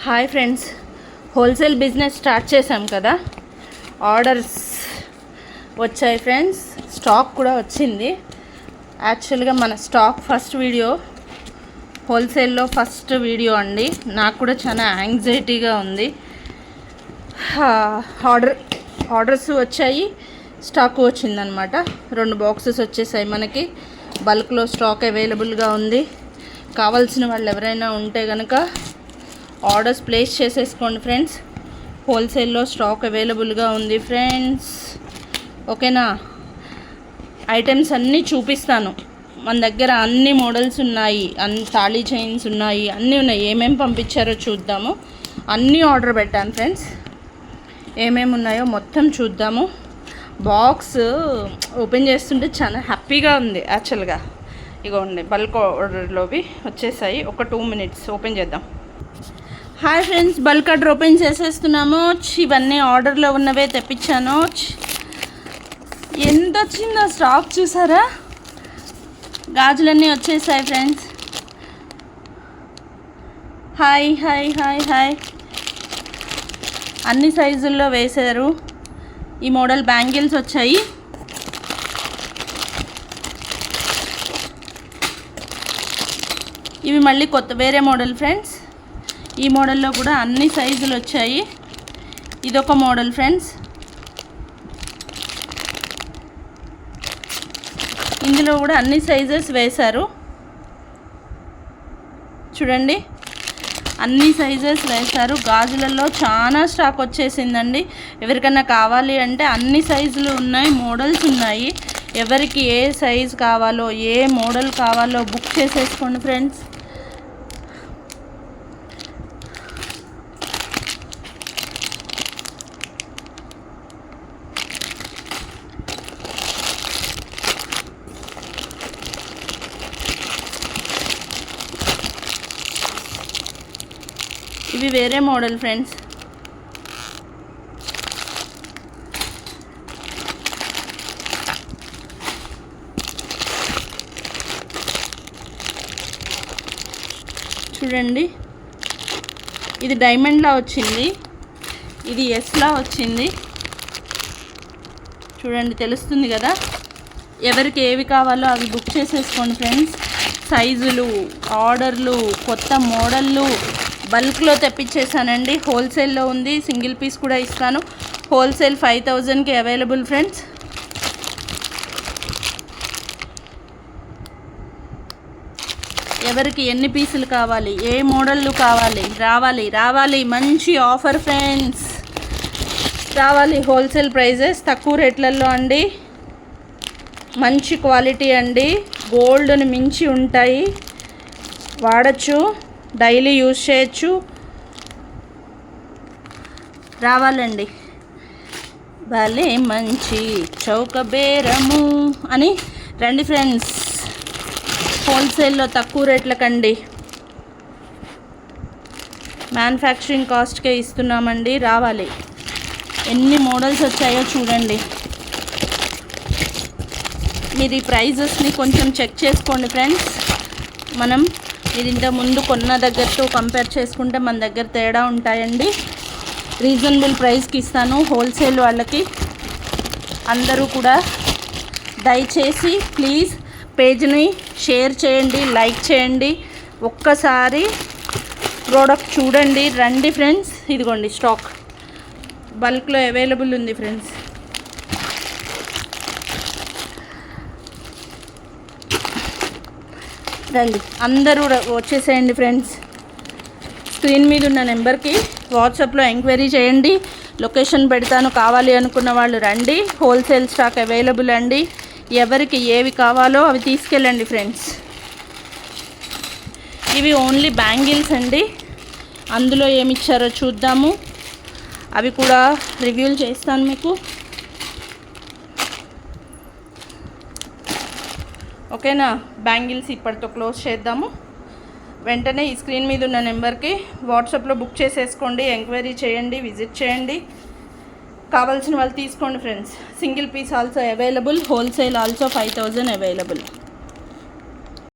Hi friends, wholesale business start చేసాం కదా. Orders వచ్చాయి ఫ్రెండ్స్, స్టాక్ కూడా వచ్చింది. యాక్చువల్గా మన స్టాక్ ఫస్ట్ వీడియో, హోల్సేల్లో ఫస్ట్ వీడియో అండి. నాకు కూడా చాలా యాంగ్జైటీగా ఉంది. ఆర్డర్స్ వచ్చాయి, స్టాక్ వచ్చిందనమాట. 2 బాక్సెస్ వచ్చేసాయి మనకి. బల్క్లో స్టాక్ అవైలబుల్గా ఉంది. కావాల్సిన వాళ్ళు ఎవరైనా ఉంటే కనుక ఆర్డర్స్ ప్లేస్ చేసేసుకోండి ఫ్రెండ్స్. హోల్సేల్లో స్టాక్ అవైలబుల్గా ఉంది ఫ్రెండ్స్, ఓకేనా. ఐటమ్స్ అన్నీ చూపిస్తాను. మన దగ్గర అన్ని మోడల్స్ ఉన్నాయి, తాళీ చైన్స్ ఉన్నాయి, అన్నీ ఉన్నాయి. ఏమేమి పంపించారో చూద్దాము. అన్నీ ఆర్డర్ పెట్టాను ఫ్రెండ్స్. ఏమేమి ఉన్నాయో మొత్తం చూద్దాము. బాక్స్ ఓపెన్ చేస్తుంటే చాలా హ్యాపీగా ఉంది యాక్చువల్గా. ఇగోండి, బల్క్ ఆర్డర్లోవి వచ్చేసాయి. ఒక 2 minutes ఓపెన్ చేద్దాం. Hi friends, bulk order open చేసేస్తున్నాము. ఇవన్నీ ఆర్డర్లో ఉన్నవే తెప్పించాను. ఎంత వచ్చిందో స్టాక్ చూసారా. గాజులన్నీ వచ్చేసాయి friends. Hi hi hi hi. అన్ని సైజుల్లో వేశారు. ఈ మోడల్ బ్యాంగిల్స్ వచ్చాయి. ఇవి మళ్ళీ కొత్త వేరే మోడల్ ఫ్రెండ్స్. ఈ మోడల్లో కూడా అన్ని సైజులు వచ్చాయి. ఇదొక మోడల్ ఫ్రెండ్స్. ఇందులో కూడా అన్ని సైజెస్ వేశారు చూడండి, అన్ని సైజెస్ వేశారు. గాజులలో చాలా స్టాక్ వచ్చేసిందండి. ఎవరికైనా కావాలి అంటే అన్ని సైజులు ఉన్నాయి, మోడల్స్ ఉన్నాయి. ఎవరికి ఏ సైజ్ కావాలో, ఏ మోడల్ కావాలో బుక్ చేసేసుకోండి ఫ్రెండ్స్. ఇవి వేరే మోడల్ ఫ్రెండ్స్. చూడండి, ఇది డైమండ్లా వచ్చింది, ఇది ఎస్లా వచ్చింది. చూడండి, తెలుస్తుంది కదా. ఎవరికి ఏవి కావాలో అవి బుక్ చేసేసుకోండి ఫ్రెండ్స్. సైజులు, ఆర్డర్లు, కొత్త మోడళ్ళు బల్క్లో తెప్పించేసానండి. హోల్సేల్లో ఉంది, సింగిల్ పీస్ కూడా ఇస్తాను. హోల్సేల్ 5000కి అవైలబుల్ ఫ్రెండ్స్. ఎవరికి ఎన్ని పీసులు కావాలి, ఏ మోడళ్ళు కావాలి, రావాలి. మంచి ఆఫర్ ఫ్రెండ్స్, రావాలి. హోల్సేల్ ప్రైజెస్, తక్కువ రేట్లలో అండి. మంచి క్వాలిటీ అండి. గోల్డ్ని మించి ఉంటాయి. వాడచ్చు, డైలీ యూజ్ చేయొచ్చు. రావాలండి. భలే మంచి చౌక బేరము అని రండి ఫ్రెండ్స్. హోల్సేల్లో తక్కువ రేట్లకండి, మ్యానుఫ్యాక్చరింగ్ కాస్ట్కే ఇస్తున్నామండి. రావాలి. ఎన్ని మోడల్స్ వచ్చాయో చూడండి. మీరు ఈ ప్రైజెస్ని కొంచెం చెక్ చేసుకోండి ఫ్రెండ్స్. మీరు ఇంత ముందు కొన్న దగ్గరతో కంపేర్ చేసుకుంటే మన దగ్గర తేడా ఉంటాయండి. రీజనబుల్ ప్రైస్కి ఇస్తాను హోల్సేల్ వాళ్ళకి. అందరూ కూడా దయచేసి ప్లీజ్ పేజ్ని షేర్ చేయండి, లైక్ చేయండి. ఒక్కసారి ప్రోడక్ట్ చూడండి, రండి ఫ్రెండ్స్. ఇదిగోండి, స్టాక్ బల్క్లో అవైలబుల్ ఉంది ఫ్రెండ్స్. రండి, అందరూ వచ్చేసేయండి ఫ్రెండ్స్. స్క్రీన్ మీద ఉన్న నెంబర్కి వాట్సాప్లో ఎంక్వైరీ చేయండి. లొకేషన్ పెడతాను, కావాలి అనుకున్న వాళ్ళు రండి. హోల్సేల్ స్టాక్ అవైలబుల్ అండి. ఎవరికి ఏవి కావాలో అవి తీసుకెళ్ళండి ఫ్రెండ్స్. ఇవి ఓన్లీ బ్యాంగిల్స్ అండి. అందులో ఏమి ఇచ్చారో చూద్దాము. అవి కూడా రివ్యూలు చేస్తాను మీకు, ఓకేనా. బ్యాంగిల్స్ ఇప్పటితో క్లోజ్ చేద్దాము. వెంటనే ఈ స్క్రీన్ మీద ఉన్న నెంబర్కి వాట్సాప్లో బుక్ చేసేసుకోండి, ఎంక్వైరీ చేయండి, విజిట్ చేయండి. కావాల్సిన వాళ్ళు తీసుకోండి friends. Single piece also available, wholesale also 5000 available.